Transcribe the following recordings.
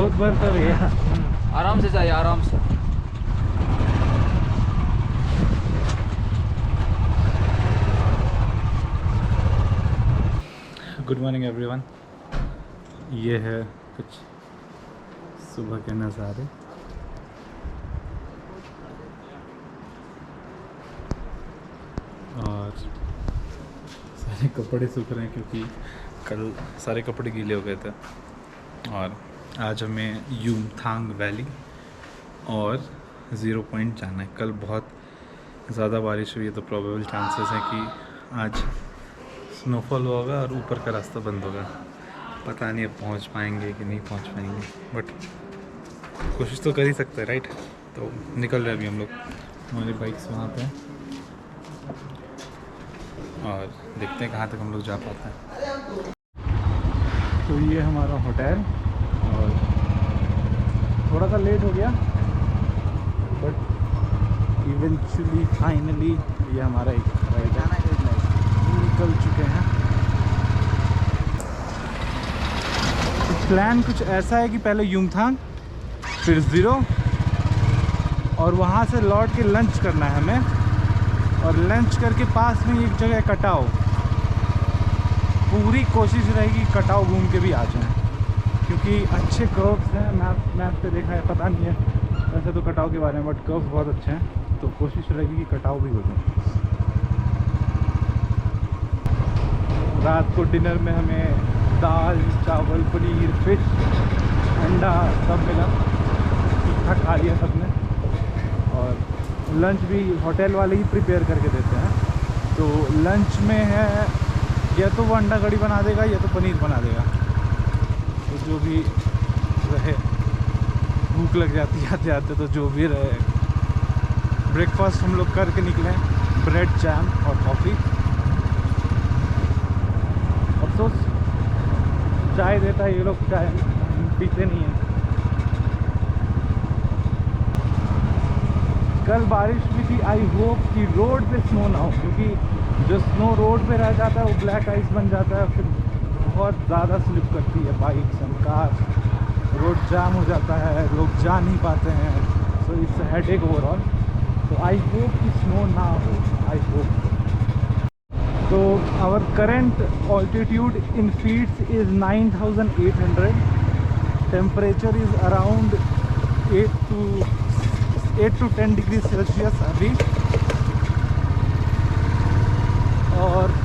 बहुत बर्फ है भैया। आराम से जाइए, आराम से। Good morning everyone. ये है कुछ सुबह के नज़ारे। और सारे कपड़े सूख रहे हैं क्योंकि कल सारे कपड़े गीले हो गए थे। और आज हमें युमथांग वैली और 0 पॉइंट जाना है। कल बहुत ज़्यादा बारिश हुई है तो प्रोबेबल चांसेस हैं कि आज स्नोफॉल होगा और ऊपर का रास्ता बंद होगा। पता नहीं अब पहुंच पाएंगे कि नहीं पहुंच पाएंगे, बट कोशिश तो कर ही सकते हैं, राइट। तो निकल रहे अभी हम लोग, हमारी बाइक्स वहाँ पे हैं और देखते हैं कहाँ तक हम लोग जा पाते हैं। तो ये हमारा होटल, और थोड़ा सा लेट हो गया बट इवेंचुअली फाइनली ये हमारा एक राइड है, निकल चुके हैं। प्लान कुछ ऐसा है कि पहले युमथांग फिर 0 और वहाँ से लौट के लंच करना है हमें, और लंच करके पास में एक जगह कटाओ। पूरी कोशिश रहेगी कटाओ घूम के भी आ जाएं क्योंकि अच्छे कर्व्स हैं। मैप पे देखा है, पता नहीं है वैसे तो कटाओ के बारे में, बट कर्व्स बहुत अच्छे हैं तो कोशिश रहेगी कि कटाओ भी हो जाए। रात को डिनर में हमें दाल, चावल, पनीर, फिश, अंडा सब मिला, ठीक ठाक खा लिया सबने। और लंच भी होटल वाले ही प्रिपेयर करके देते हैं। तो लंच में है या तो वो अंडा कड़ी बना देगा या तो पनीर बना देगा, तो जो भी रहे। भूख लग जाती है आते आते तो जो भी रहे। ब्रेकफास्ट हम लोग करके निकले, ब्रेड, जैम और कॉफ़ी। अफसोस चाय देता है, ये लोग चाय पीते नहीं हैं। कल बारिश भी थी, आई होप कि रोड पे स्नो ना हो, क्योंकि जो स्नो रोड पे रह जाता है वो ब्लैक आइस बन जाता है, फिर बहुत ज़्यादा स्लिप करती है बाइक्स एंड कार, रोड जाम हो जाता है, लोग जा नहीं पाते हैं। So it's a headache overall. तो आई होप कि स्नो ना हो, I hope. So our current altitude in feet is 9,800. Temperature is around 8 to 10 degrees Celsius अभी। और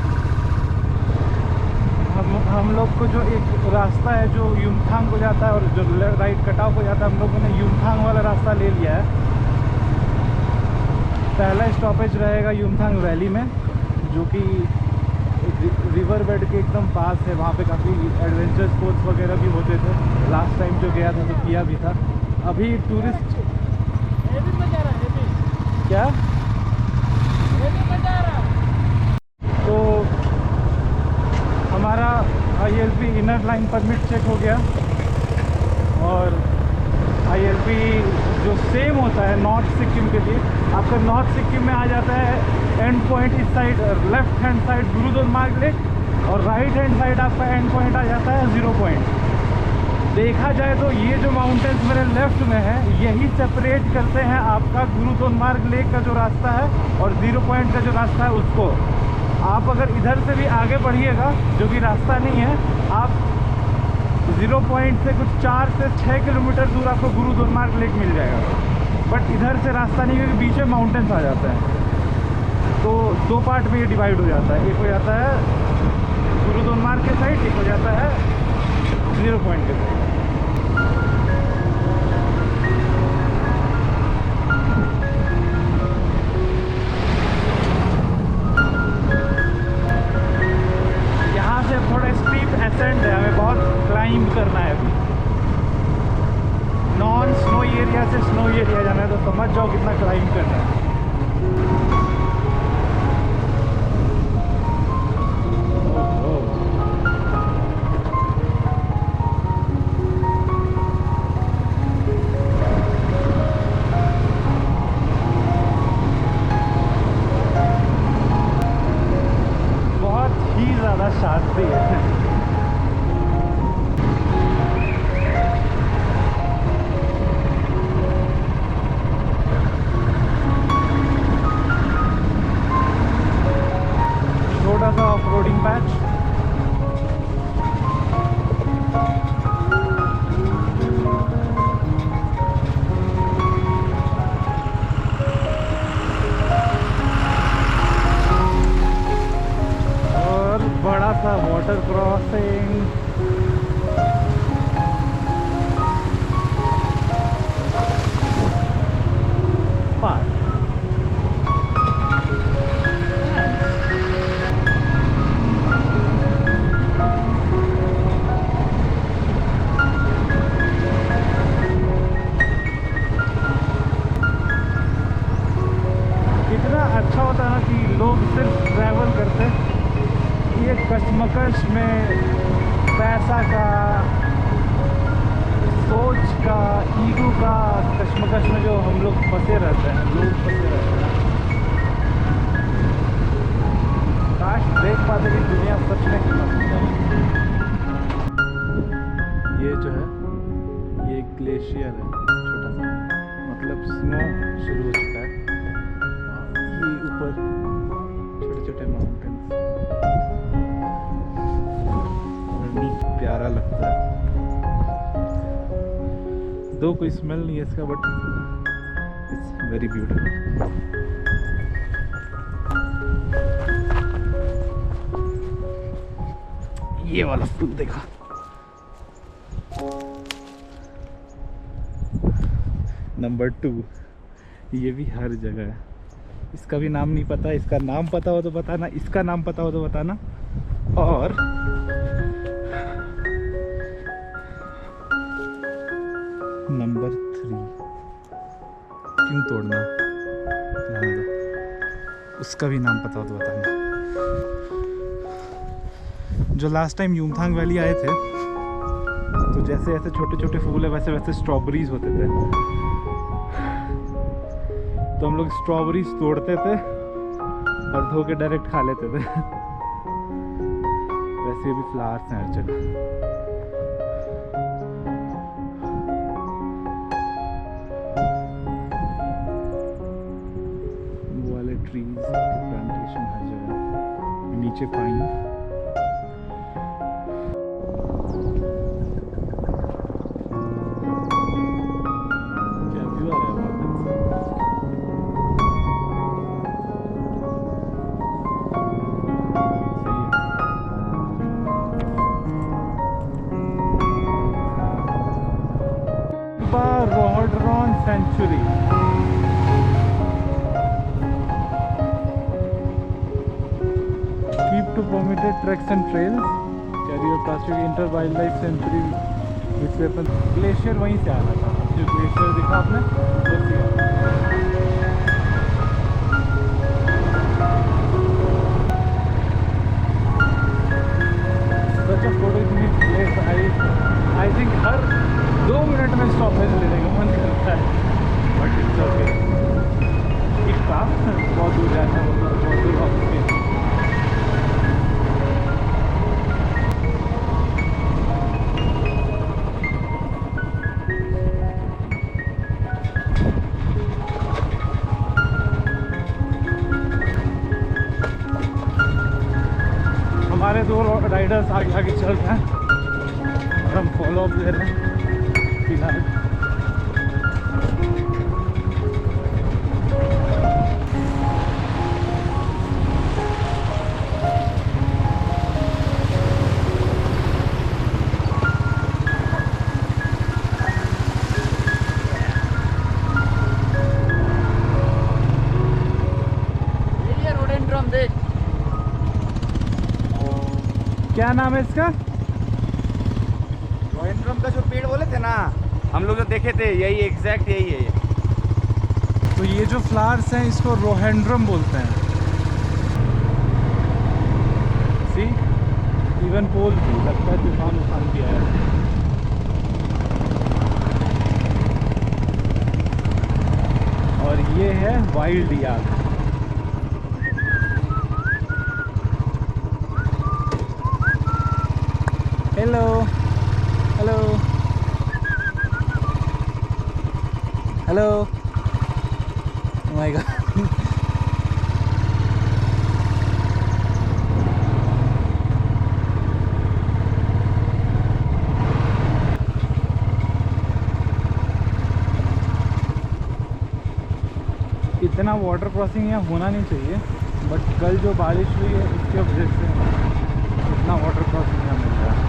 हम लोग को जो एक रास्ता है जो युमथांग को जाता है और जो राइट कटाव को जाता है, हम लोगों ने युमथांग वाला रास्ता ले लिया है। पहला स्टॉपेज रहेगा युमथांग वैली में, जो कि रिवर बेड के एकदम पास है। वहाँ पे काफ़ी एडवेंचर स्पोर्ट्स वगैरह भी होते थे। लास्ट टाइम जो गया था तो किया भी था। अभी टूरिस्ट क्या तो हमारा ILP inner line permit check हो गया, और ILP जो सेम होता है नॉर्थ सिक्किम के लिए, आपका नॉर्थ सिक्किम में आ जाता है एंड पॉइंट इस side, left hand side Gurudongmar lake, और राइट हैंड साइड आपका एंड पॉइंट आ जाता है 0 पॉइंट। देखा जाए तो ये जो माउंटेन्स मेरे लेफ्ट में है, यही सेपरेट करते हैं आपका गुरुदोनमार्ग लेक का जो रास्ता है और 0 पॉइंट का जो रास्ता है उसको। आप अगर इधर से भी आगे बढ़िएगा, जो कि रास्ता नहीं है, आप 0 पॉइंट से कुछ 4 से 6 किलोमीटर दूर आपको गुरुदोनमार्ग लेक मिल जाएगा। बट इधर से रास्ता नहीं, क्योंकि बीच में माउंटेन्स आ जाते हैं। तो 2 पार्ट में ये डिवाइड हो जाता है। एक हो जाता है गुरुदोनमार्ग के साइड, एक हो जाता है 0 पॉइंट के साइड। यहाँ से थोड़ा स्टीप एसेंट है, हमें बहुत क्लाइंब करना है। अभी नॉन स्नो एरिया से स्नो एरिया जाना है, तो समझ जाओ कितना क्लाइंब करना है। शांति है। Roading patch. और बड़ा सा वाटर क्रॉसिंग। अच्छा होता है ना कि लोग सिर्फ ट्रैवल करते, ये कश्मकश में पैसा का, सोच का, ईगो का कश्मकश में जो हम लोग फंसे रहते हैं, लोग फंसे रहते हैं। काश देख पाते कि दुनिया सच में कितना है। ये जो है ये एक ग्लेशियर है, छोटा सा, मतलब स्नो शुरू हो चुका है। ये ऊपर छोटे छोटे माउंटेन्स, प्यारा लगता है। दो कोई स्मेल नहीं है इसका, बट इट्स वेरी ब्यूटीफुल। ये वाला फूल देखा, नंबर 2। ये भी हर जगह है। इसका भी नाम नहीं पता, इसका नाम पता हो तो बताना, इसका नाम पता हो तो बताना। और नंबर 3 क्यों तोड़ना, रहने दो। उसका भी नाम पता हो तो बताना। जो लास्ट टाइम युमथांग वैली आए थे, तो जैसे ऐसे छोटे छोटे फूल है, वैसे वैसे स्ट्रॉबेरीज होते थे। तो हम लोग स्ट्रॉबेरीज तोड़ते थे और धो के डायरेक्ट खा लेते थे। वैसे भी फ्लावर्स हैं हर जगह। वो वाले ट्रीज प्लांटेशन हर जगह, नीचे pine. Rhododendron sanctuary. Keep to permitted treks and trails. Carry your plastic. Enter wildlife sanctuary which weapon. Glacier वहीं से आ रहा था, जो ग्लेशियर दिखा आपने वैसे ही। Such a photogenic place. I think her 2 minute में स्टॉपेज लेने का मन करता है, बट इट्स ओके। एक काम बहुत दूर जाना है, बहुत दूर वापस भी। हमारे 2 राइडर्स आगे आगे चल रहे हैं और हम फॉलो अप ले रहे हैं फिलहाल। क्या नाम है इसका? रोडेंड्रम का जो पेड़ बोले थे ना हम लोग जो देखे थे, यही एग्जैक्ट यही है ये। तो ये जो फ्लावर्स हैं इसको रोडेंड्रम बोलते हैं। सी इवन पोल भी लगता है तूफान भी आया। और ये है wild yak. Hello hello hello, oh my God. इतना वाटर क्रॉसिंग यहाँ होना नहीं चाहिए, बट कल जो बारिश हुई है उसके वजह से इतना वाटर क्रॉसिंग यहाँ मिल रहा है।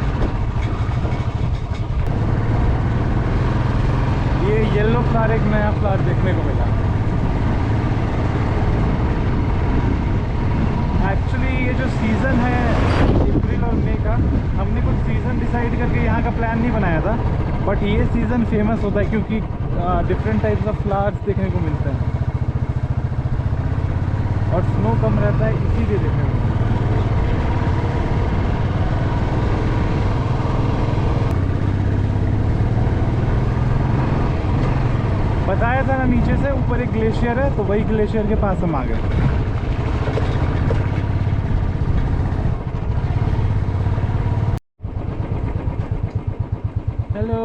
ये येलो फ्लावर एक नया फ्लावर देखने को मिला। एक्चुअली ये जो सीज़न है अप्रैल और मई का, हमने कुछ सीज़न डिसाइड करके यहाँ का प्लान नहीं बनाया था, बट ये सीज़न फेमस होता है क्योंकि डिफरेंट टाइप्स ऑफ फ्लावर्स देखने को मिलते हैं और स्नो कम रहता है, इसीलिए देखने को मिलता है। बताया था ना नीचे से ऊपर एक ग्लेशियर है, तो वही ग्लेशियर के पास हम आ गए। हेलो,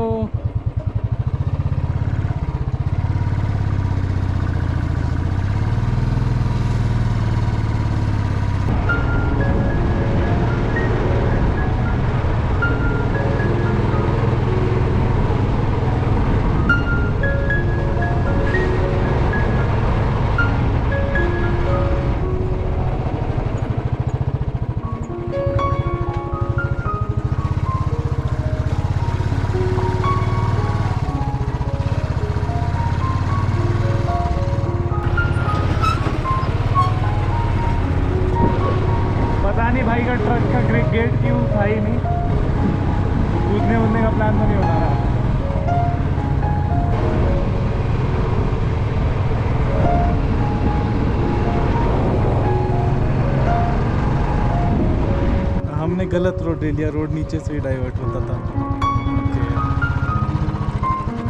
भाई का ट्रक का गेट क्यों था ही नहीं, कूदने वूदने का प्लान तो नहीं होता रहा। हमने गलत रोड ले लिया, रोड नीचे से ही डाइवर्ट होता था।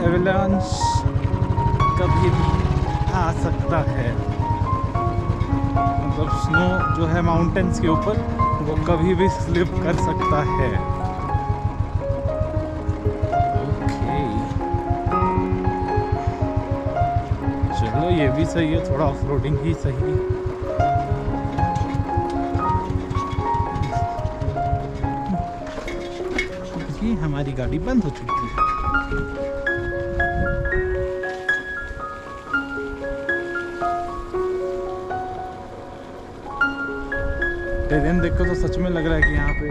एवलांच कभी भी आ सकता है, मतलब स्नो जो है माउंटेन्स के ऊपर वो कभी भी स्लिप कर सकता है। ओके, चलो ये भी सही है, थोड़ा ऑफ रोडिंग ही सही है। ये हमारी गाड़ी बंद हो चुकी है। टेरेन देखो तो सच में लग रहा है कि यहाँ पे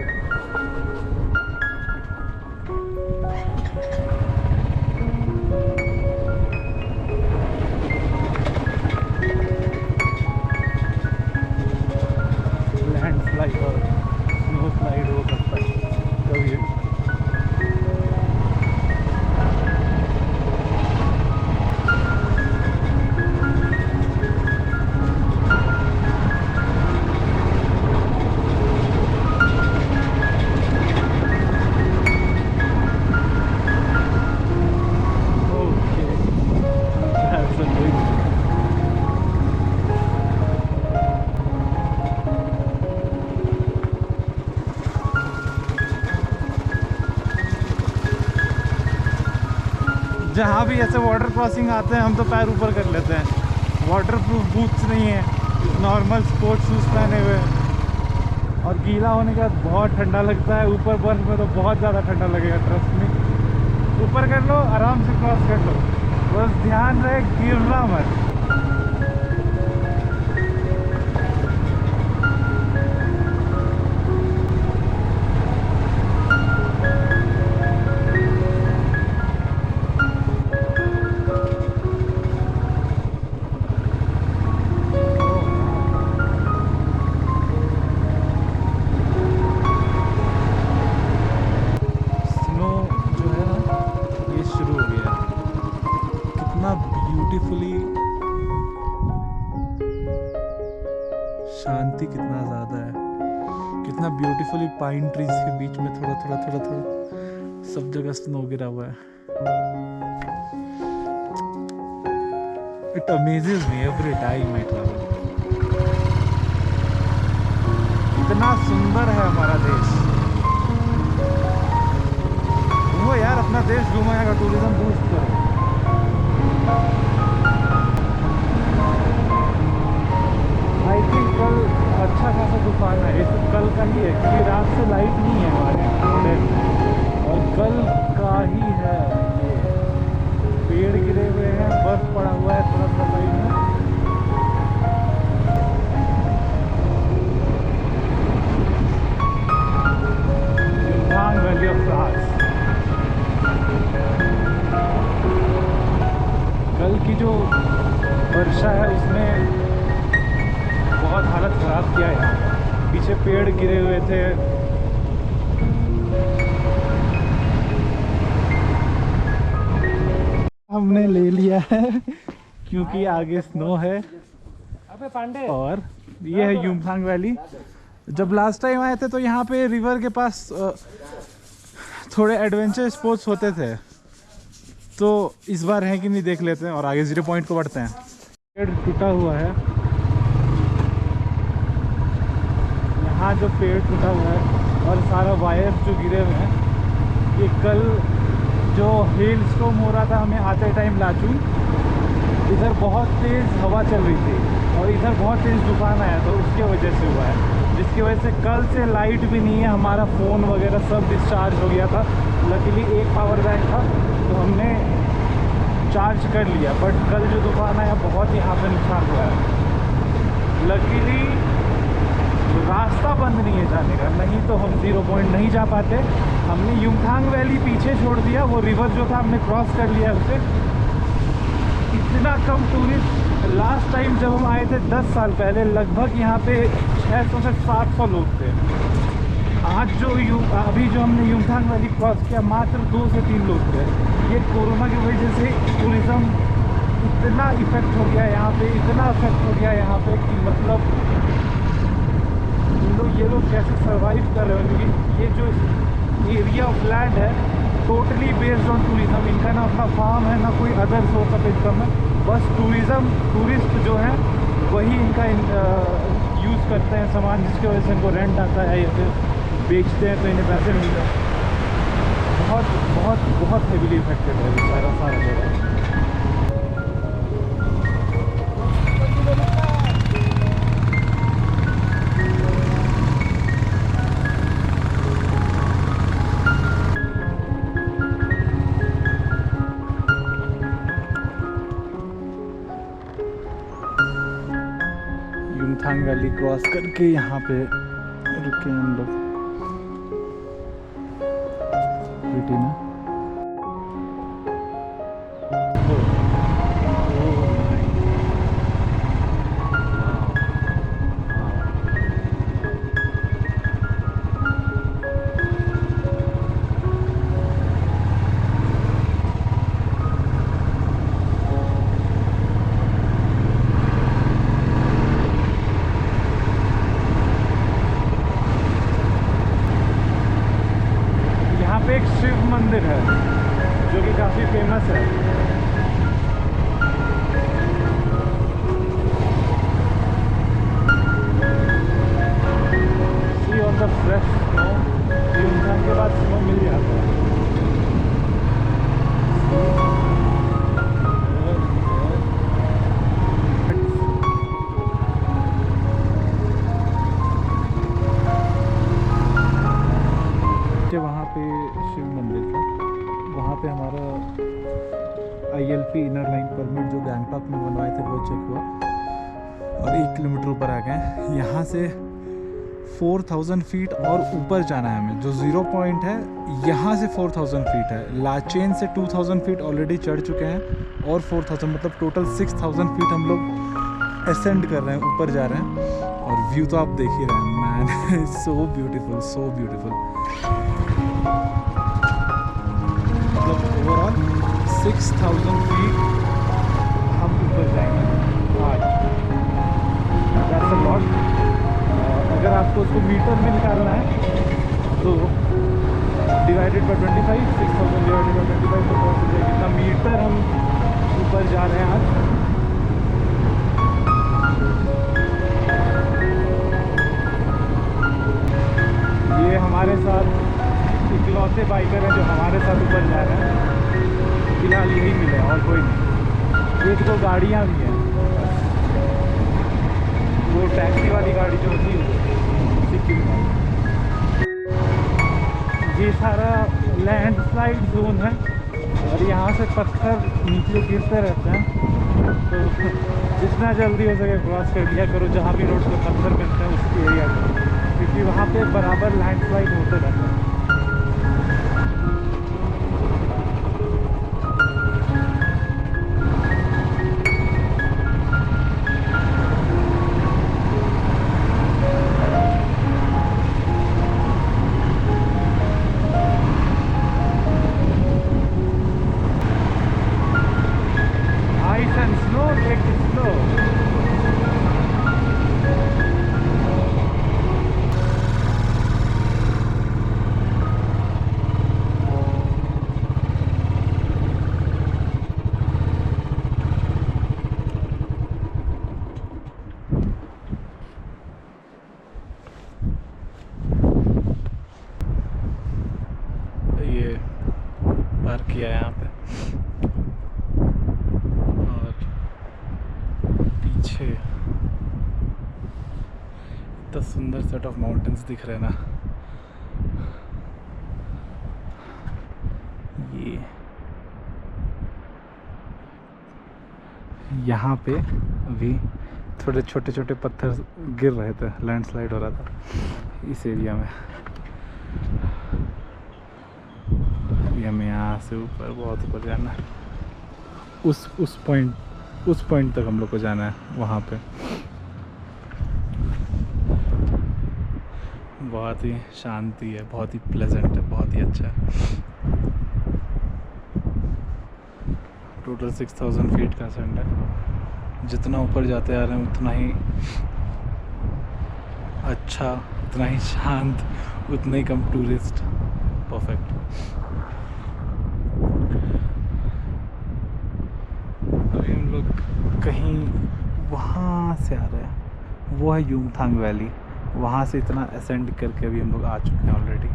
लैंडस्लाइड और स्नो स्लाइड हो सकता है कभी। जहाँ भी ऐसे वाटर क्रॉसिंग आते हैं हम तो पैर ऊपर कर लेते हैं। वाटर प्रूफ बूट्स नहीं है, नॉर्मल स्पोर्ट्स शूज़ पहने हुए, और गीला होने के बाद बहुत ठंडा लगता है। ऊपर बर्फ में तो बहुत ज़्यादा ठंडा लगेगा, ट्रस्ट में। ऊपर कर लो, आराम से क्रॉस कर लो, बस ध्यान रहे गिरना मत। शांति कितना ज़्यादा है, कितना ब्यूटीफुली पाइन ट्रीज के बीच में थोड़ा थोड़ा थोड़ा थोड़ा सब जगह स्नो गिरा हुआ है। It amazes me every time I travel. इतना सुंदर है हमारा देश। घूमो यार, अपना देश घूमो, यहाँ का टूरिज्म बूस्ट करो। आई थिंक कल अच्छा खासा तूफान है, ये तो कल का ही है क्योंकि रात से लाइट नहीं है हमारे होटल में, और कल का ही है। ये पेड़ गिरे हुए हैं, बर्फ पड़ा हुआ है थोड़ा सा साइड में, फ्रांस। कल की जो वर्षा है उसने बहुत हालत ख़राब किया है। पीछे पेड़ गिरे हुए थे। हमने ले लिया है क्योंकि आगे स्नो है। और ये है युमथांग वैली। जब लास्ट टाइम आए थे तो यहाँ पे रिवर के पास थोड़े एडवेंचर स्पोर्ट्स होते थे, तो इस बार है कि नहीं देख लेते हैं और आगे 0 पॉइंट को बढ़ते हैं। पेड़ टूटा हुआ है यहाँ, जो पेड़ टूटा हुआ है और सारा वायर जो गिरे हुए हैं। ये कल जो हेल स्टॉर्म हो रहा था हमें आते टाइम लाचू, इधर बहुत तेज़ हवा चल रही थी और इधर बहुत तेज़ तूफान आया, तो उसके वजह से हुआ है, जिसकी वजह से कल से लाइट भी नहीं है। हमारा फ़ोन वगैरह सब डिस्चार्ज हो गया था। लकीली एक पावर बैंक था तो हमने चार्ज कर लिया, बट कल जो तूफान आया बहुत यहाँ पे नुकसान हुआ है। लकीली रास्ता बंद नहीं है जाने का, नहीं तो हम 0 पॉइंट नहीं जा पाते। हमने युमथांग वैली पीछे छोड़ दिया, वो रिवर जो था हमने क्रॉस कर लिया उसे। इतना कम टूरिस्ट, लास्ट टाइम जब हम आए थे 10 साल पहले लगभग यहाँ पे 600 से 700 लोग थे। आज जो अभी जो हमने युमथांग वैली क्रॉस किया मात्र 2 से 3 लोग थे। ये कोरोना की वजह से टूरिज़्म इतना इफेक्ट हो गया यहाँ पे, इतना इफेक्ट हो गया यहाँ पे कि मतलब ये लोग कैसे सरवाइव कर रहे हैं, क्योंकि ये जो एरिया ऑफ लैंड है टोटली बेस्ड ऑन टूरिज़्म। इनका ना अपना फार्म है ना कोई अदर सोर्स ऑफ इनकम है, बस टूरिस्ट जो है वही इनका यूज़ करते हैं सामान, जिसकी वजह से इनको रेंट आता है या फिर बेचते हैं तो इन्हें पैसे मिलते हैं। बहुत बहुत बहुत हेवीली इफेक्टेड है सारा जगह। युमथांग वैली क्रॉस करके यहाँ पे रुके हम लोग में। एक शिव मंदिर है जो कि काफ़ी फेमस है। See on the fresh snow, Yumthang के बाद स्नो मिल जाता है। वहाँ पे शिव मंदिर था, वहाँ पे हमारा ILP इनर लाइन परमिट जो गैंगटॉक में बनवाए थे वो चेक हुआ और 1 किलोमीटर ऊपर आ गए। यहाँ से 4000 फीट और ऊपर जाना है हमें। जो 0 पॉइंट है यहाँ से 4000 फीट है। लाचेन से 2000 फीट ऑलरेडी चढ़ चुके हैं और 4000 मतलब टोटल 6000 फीट हम लोग असेंड कर रहे हैं, ऊपर जा रहे हैं। और व्यू तो आप देख ही रहे हैं, man so beautiful, so beautiful. मतलब ओवरऑल 6000 फीट हम ऊपर जाएंगे आज। That's a lot. अगर आपको उसको मीटर में निकालना है तो डिवाइडेड बाय 25, 6000 डिवाइडेड बाय 25 तो पहुँच जाएगा कितना मीटर हम ऊपर जा रहे हैं आज। ये हमारे साथ इकलौते बाइकर हैं जो हमारे साथ ऊपर जा रहे हैं। फिलहाल यही मिले और कोई नहीं। 1-2 गाड़ियाँ भी हैं, वो टैक्सी वाली गाड़ी जो होती है सिक्किम में। ये सारा लैंडस्लाइड जोन है और यहाँ से पत्थर नीचे गिरते रहते हैं, तो जितना जल्दी हो सके क्रॉस कर लिया करो जहाँ भी रोड पे पत्थर मिलते हैं उसकी एरिया में, क्योंकि वहाँ पे बराबर लैंडस्लाइड होते रहते हैं। किया है यहाँ पे। और पीछे इतना सुंदर सेट ऑफ माउंटेन्स दिख रहे हैं ना। ये यहाँ पे अभी थोड़े छोटे छोटे पत्थर गिर रहे थे, लैंडस्लाइड हो रहा था इस एरिया में। अभी हमें यहाँ से ऊपर, बहुत ऊपर जाना है। उस पॉइंट तक हम लोग को जाना है, वहाँ पे बहुत ही शांति है, बहुत ही प्लेजेंट है, बहुत ही अच्छा है। टोटल 6000 फीट का असेंट है। जितना ऊपर जाते आ रहे हैं उतना ही अच्छा, उतना ही शांत, उतना ही कम टूरिस्ट। परफेक्ट। अभी हम लोग कहीं वहाँ से आ रहे हैं, वो है युमथांग वैली। वहाँ से इतना असेंड करके अभी हम लोग आ चुके हैं already.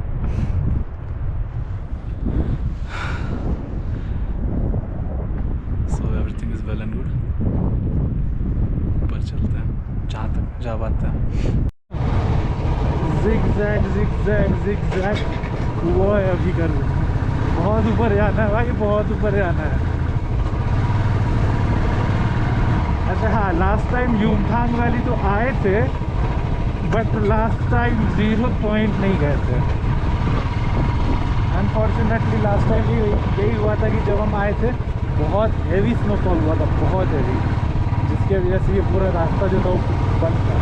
So everything is well and good. ऊपर चलते हैं, जहाँ तक जा पाते हैं। जिग-जैग वो है अभी कर, बहुत ऊपर जाना है भाई, बहुत ऊपर जाना है। अच्छा हाँ, लास्ट टाइम युमथांग वैली तो आए थे, बट लास्ट टाइम 0 पॉइंट नहीं गए थे। अनफॉर्चुनेटली लास्ट टाइम भी यही हुआ था कि जब हम आए थे बहुत हेवी स्नोफॉल हुआ था, बहुत हेवी, जिसके वजह से ये पूरा रास्ता जो था वो बंद था।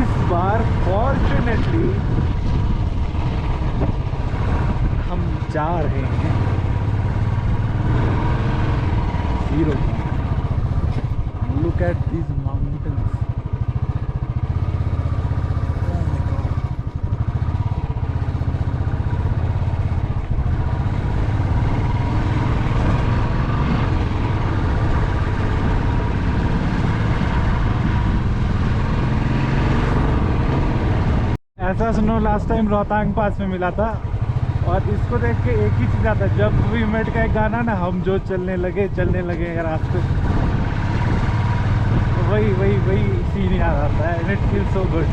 इस बार फॉर्चुनेटली हम जा रहे हैं 0 point. Look at this mountains. ऐसा स्नो लास्ट टाइम रोहतांग पास में मिला था, और इसको देख के एक ही चीज़ आता है, जब वी मेट का एक गाना ना, हम जो चलने लगे रास्ते, वही सीन याद आता है। And it feel so good.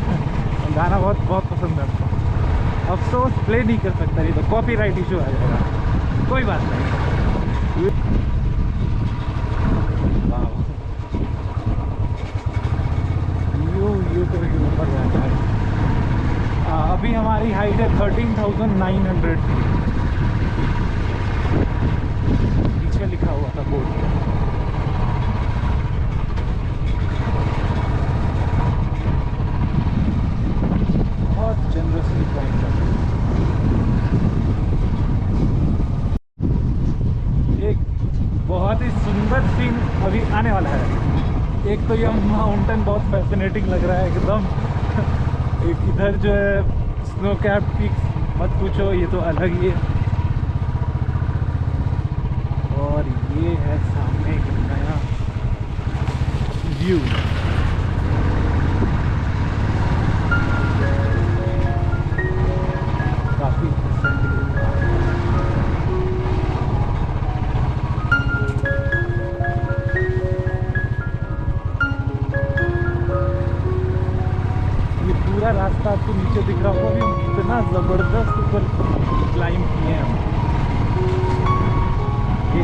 गाना बहुत पसंद है हमको। अफसोस प्ले नहीं कर सकता, नहीं तो कॉपीराइट इशू आ जाएगा। कोई बात नहीं। यू करके ऊपर जाता है। अभी हमारी हाइट है 13,900 फीट। पीछे लिखा हुआ था बोर्ड पे। बहुत जनरसली पॉइंट है। एक बहुत ही सुंदर सीन अभी आने वाला है। एक तो यह माउंटेन बहुत फैसिनेटिंग लग रहा है एकदम। एक इधर जो है स्नो कैप पीक्स, मत पूछो, ये तो अलग ही है। और ये है सामने एक नया व्यू। काफी पूरा रास्ता आपको नीचे दिख रहा होगा। अभी इतना ज़बरदस्त ऊपर क्लाइंब किए हैं हम। ये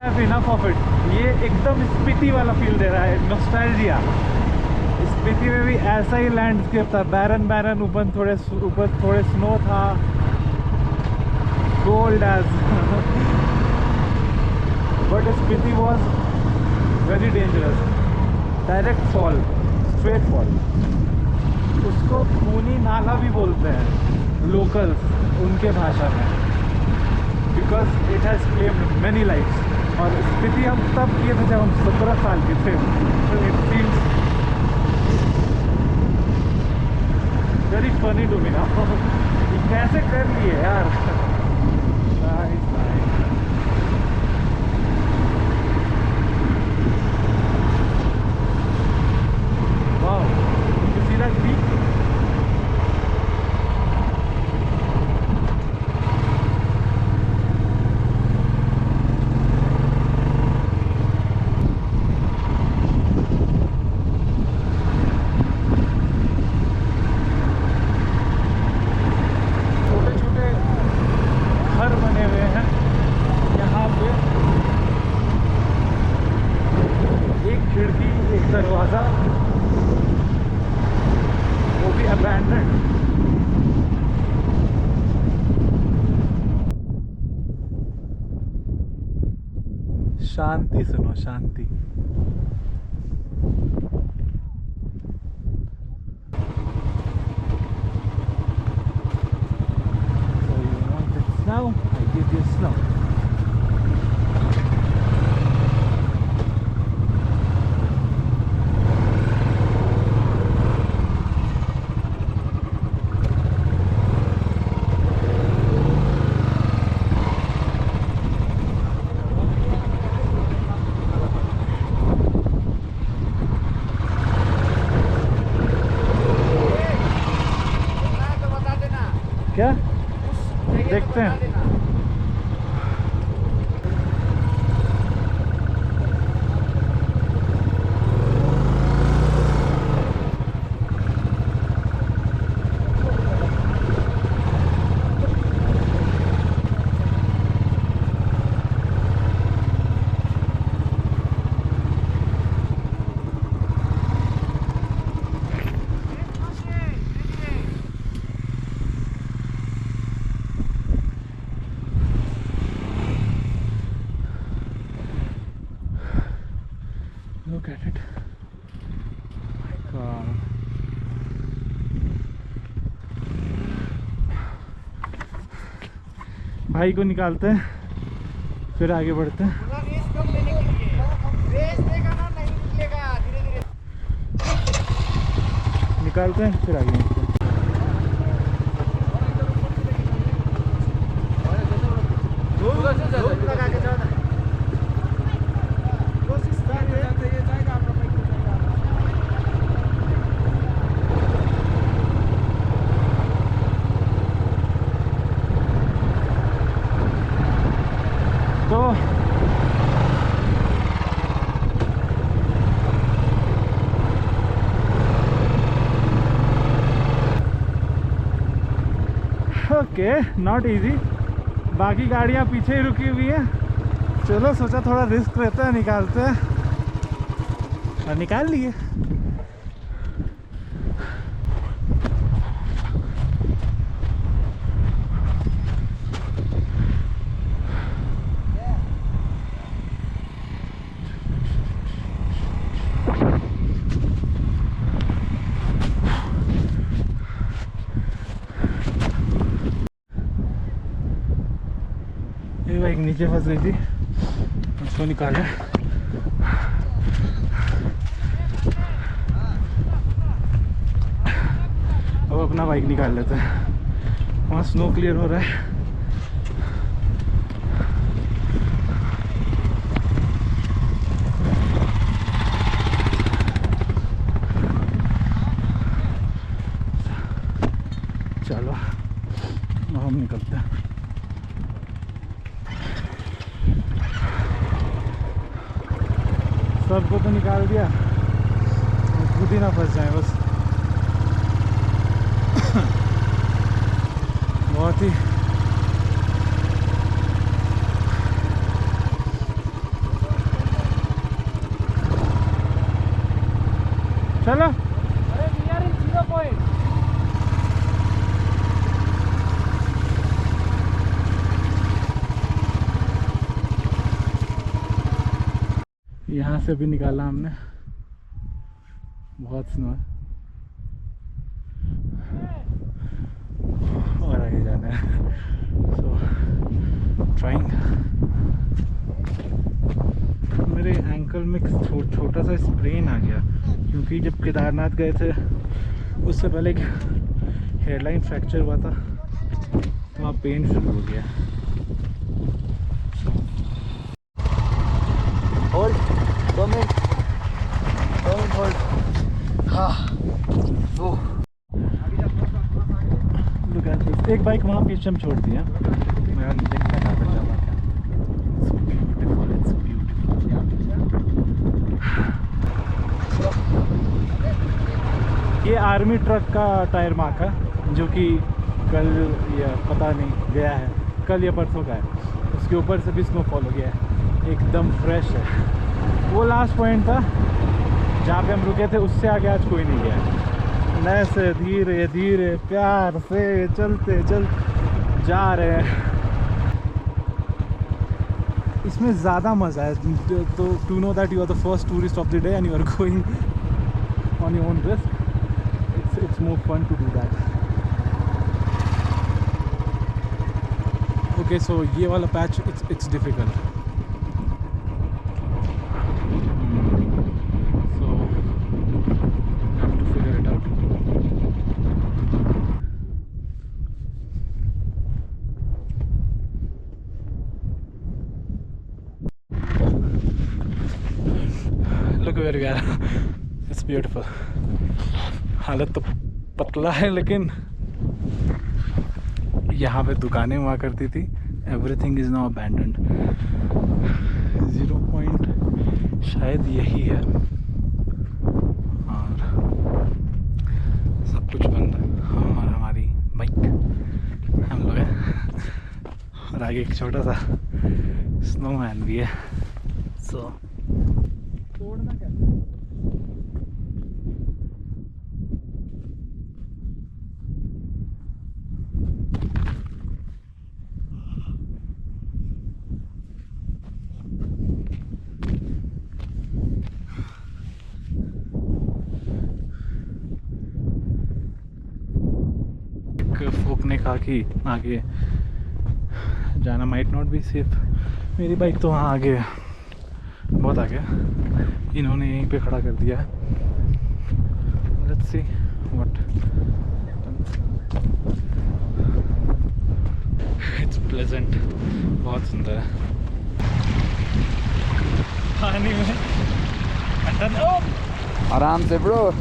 इनफ ऑफ इट। ये एकदम स्पीति वाला फील दे रहा है, नॉस्टैल्जिया। स्पीति में भी ऐसा ही लैंडस्केप था, बैरन बैरन, ऊपर थोड़े स्नो था, cold as but Spiti was very dangerous. Direct fall, straight fall. उसको खूनी नाला भी बोलते हैं लोकल्स उनके भाषा में, because it has claimed many lifes. और स्पीति हम तब किए थे जब हम 17 साल के थे। तो it feels very funny to me now. कैसे कर लिए यार। Wow, you see that peak? दरवाज़ा, वो भी अबैंडन्ड। शांति सुनो, शांति। So you want it snow? I give you snow. क्या देखते हैं। Look at it. My God. भाई को निकालते हैं, फिर आगे बढ़ते हैं। निकालते हैं, फिर आगे बढ़ते हैं। Okay, not easy. बाकी गाड़ियाँ पीछे ही रुकी हुई हैं। चलो सोचा थोड़ा रिस्क रहता है, निकालते हैं, और निकाल लिए। ये बाइक नीचे फंस गई थी, उसको निकाले। अब अपना बाइक निकाल लेते हैं। वहाँ स्नो क्लियर हो रहा है। चलो अब हम निकलते हैं। सबको तो निकाल दिया, खुद ही ना फंस जाए बस। बहुत ही चलो अरे वी आर इन 0 पॉइंट। यहाँ से भी निकाला हमने, बहुत स्नो है और आगे जाना है। सो ट्राइंग। मेरे एंकल में छोटा सा स्प्रेन आ गया, क्योंकि जब केदारनाथ गए थे उससे पहले एक हेयरलाइन फ्रैक्चर हुआ था, तो वहाँ पेन शुरू हो गया। Hold 2 minute, 2 minute hold. हाँ ओह Look at this. एक बाइक वहाँ पीछे हम छोड़ दिया, मेरा देखना कहाँ पर जाना था। It's beautiful, it's beautiful. ये आर्मी ट्रक का टायर मार्क है, जो कि कल या पता नहीं गया है, कल या परसों का है। उसके ऊपर से भी स्नोफॉल हो गया है, एकदम फ्रेश है। वो लास्ट पॉइंट था जहाँ पे हम रुके थे, उससे आगे आज कोई नहीं गया। ऐसे धीरे धीरे प्यार से चलते जा रहे हैं। इसमें ज़्यादा मज़ा है तो to know that you are the first tourist of the day and you are going on your own risk, it's more fun to do that. Okay, so ये वाला patch it's difficult. So have to figure it out. Look where we are. It's beautiful. हालत तो पतला है, लेकिन यहाँ पे दुकानें हुआ करती थी। Everything is now abandoned. 0 point शायद यही है और सब कुछ बंद है। और हमारी बाइक हम लोग हैं और आगे एक छोटा सा स्नोमैन भी है। सो तोड़ना कैसे? फोक ने कहा कि आगे जाना माइट नॉट बी सेफ। मेरी बाइक तो वहाँ आगे है, बहुत आगे, इन्होंने यहीं पे खड़ा कर दिया है। Let's see what. It's pleasant, बहुत सुंदर है। पानी में आराम से ब्रो।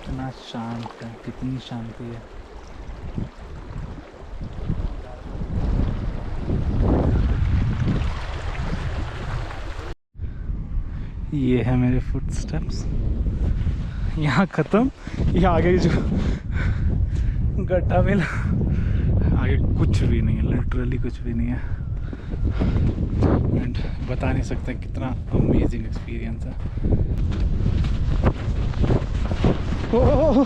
कितना शांत है, कितनी शांति है। ये है मेरे फुटस्टेप्स, यहाँ ख़त्म। ये आगे जो गड्ढा मिला, आगे कुछ भी नहीं है, लिटरली कुछ भी नहीं है। एंड बता नहीं सकते कितना अमेजिंग एक्सपीरियंस है। ओह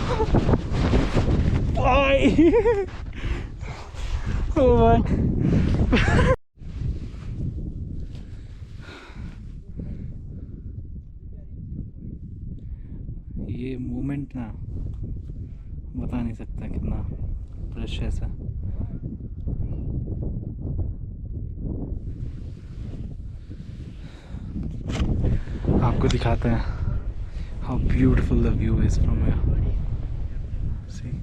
भाई, ओह भाई। ये मोमेंट ना बता नहीं सकता कितना प्रेशियस है। आपको दिखाते हैं how beautiful the view is from here. See,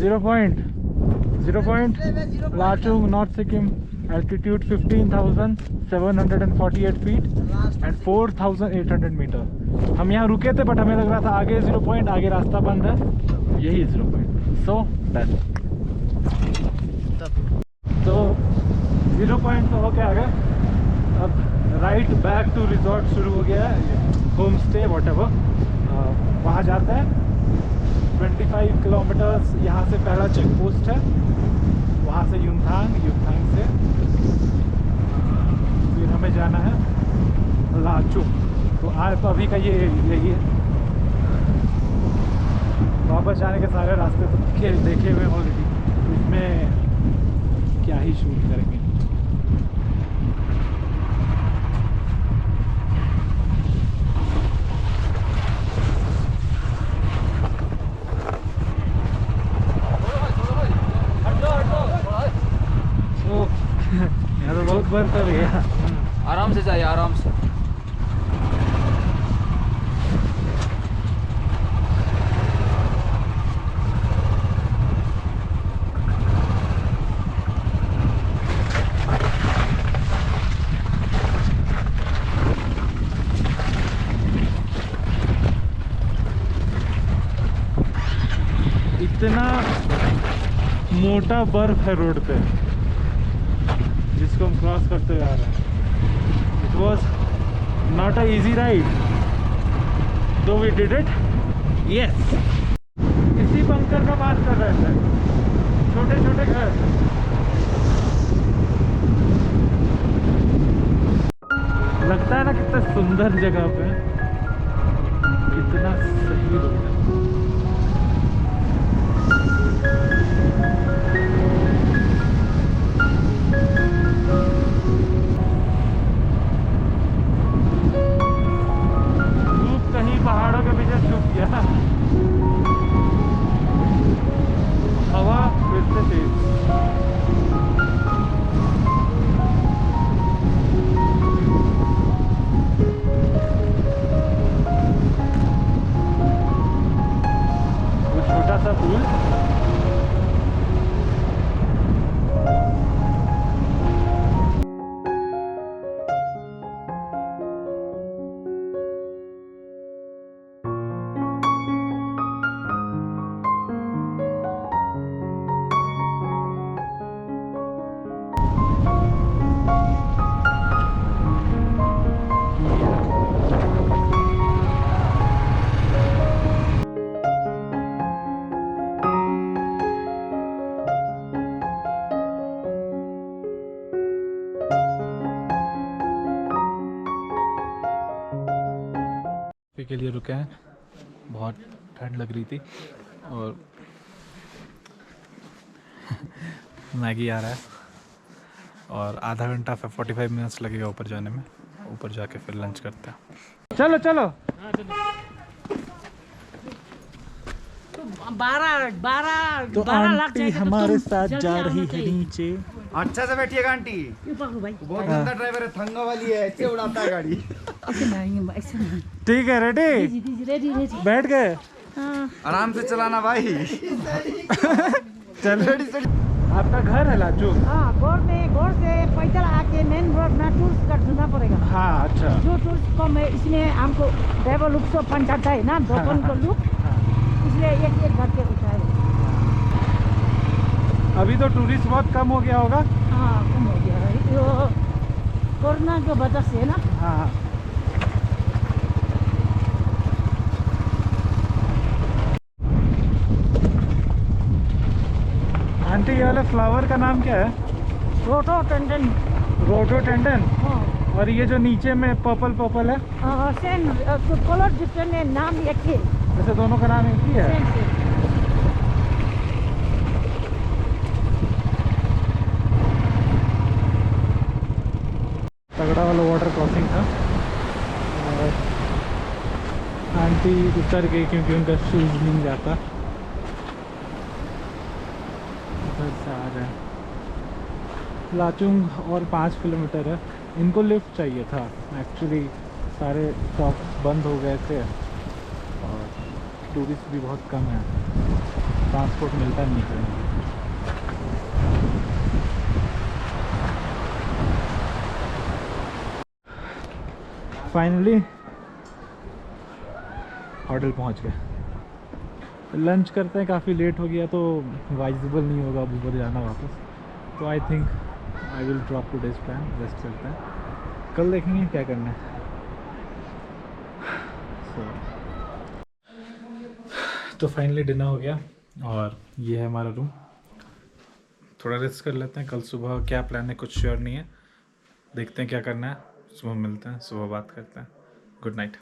0 point Lachung, North Sikkim, altitude 15,748 feet and 4,800 meter. हम यहाँ रुके थे, बट हमें लग रहा था आगे 0 point, आगे रास्ता बंद है। यही 0 पॉइंट। So done. तो 0 पॉइंट तो होके आ गए। अब राइट बैक टू रिजॉर्ट शुरू हो गया है, होम स्टे वॉट एवर। वहाँ जाते हैं 25 किलोमीटर्स। यहाँ से पहला चेक पोस्ट है, वहाँ से युमथांग से फिर हमें जाना है लाचुंग। तो आज तो अभी का ये यही है। वापस जाने के सारे रास्ते तो देखे हुए ऑलरेडी, इसमें क्या ही शूट करेंगे। यहाँ तो बहुत बर्फ है भैया। आराम से जाइए, आराम से। इतना मोटा बर्फ है रोड पे जिसको हम क्रॉस करते हुए आ रहे हैं। It was not a easy ride, दो वी डिड इट। यस, इसी बंकर का बात कर रहे थे, छोटे छोटे घर। लगता है ना कितना सुंदर जगह पे, कितना सही रोड है। पहाड़ों के पीछे छुप गया, हवा फिर से तेज। वो छोटा सा पुल, के लिए रुके हैं। बहुत ठंड लग रही थी और मैगी आ रहा है और आधा घंटा 45 मिनट्स लगेगा ऊपर जाने में। ऊपर जाके फिर लंच करते हैं। चलो चलो। 12 आंटी हमारे साथ जा रही है नीचे। अच्छा से बैठिएगा आंटी, बहुत गंदा ड्राइवर है, थंगा वाली है, ऐसे उड़ाता है गाड़ी। ठीक है, रेडी? बैठ गए? आराम से चलाना भाई। चल। आपका घर है लाचू? हाँ, गौर से पैदल आके मेन रोड में टूर्स का ढूंढना पड़ेगा। हाँ, अच्छा। जो टूर्स को मैं इसमें हमको ड्राइवर लोग सब पंचायत है ना, दोपन को लोग, इसलिए एक एक घर के उठाए। अभी तो टूरिस्ट बहुत कम हो गया होगा? हाँ, कम हो गया है, तो कोरोना की वजह से ना। हाँ। आंटी, ये वाले फ्लावर का नाम क्या है? रोडोडेंड्रन। रोडोडेंड्रन? हाँ। और ये जो नीचे में पर्पल पर्पल है? सेम, कलर डिफरेंट है, नाम एक ही। वैसे दोनों का नाम एक ही है? सेम। तगड़ा वाला वाटर क्रॉसिंग था और आंटी उतर गई क्योंकि उनका शूज नहीं जाता। उधर से आ रहे हैं। लाचुंग और 5 किलोमीटर है। इनको लिफ्ट चाहिए था एक्चुअली, सारे शॉप्स बंद हो गए थे और टूरिस्ट भी बहुत कम है, ट्रांसपोर्ट मिलता नहीं है। फाइनली होटल पहुंच गए। लंच करते हैं, काफ़ी लेट हो गया तो वाइजेबल नहीं होगा अब ऊपर जाना वापस। तो I think I will drop two days plan, rest करते हैं, कल देखेंगे क्या करना है। तो फाइनली डिनर हो गया और ये है हमारा रूम। थोड़ा रेस्ट कर लेते हैं, कल सुबह क्या प्लान है कुछ श्योर नहीं है, देखते हैं क्या करना है, सुबह मिलते हैं, सुबह बात करते हैं। Good night.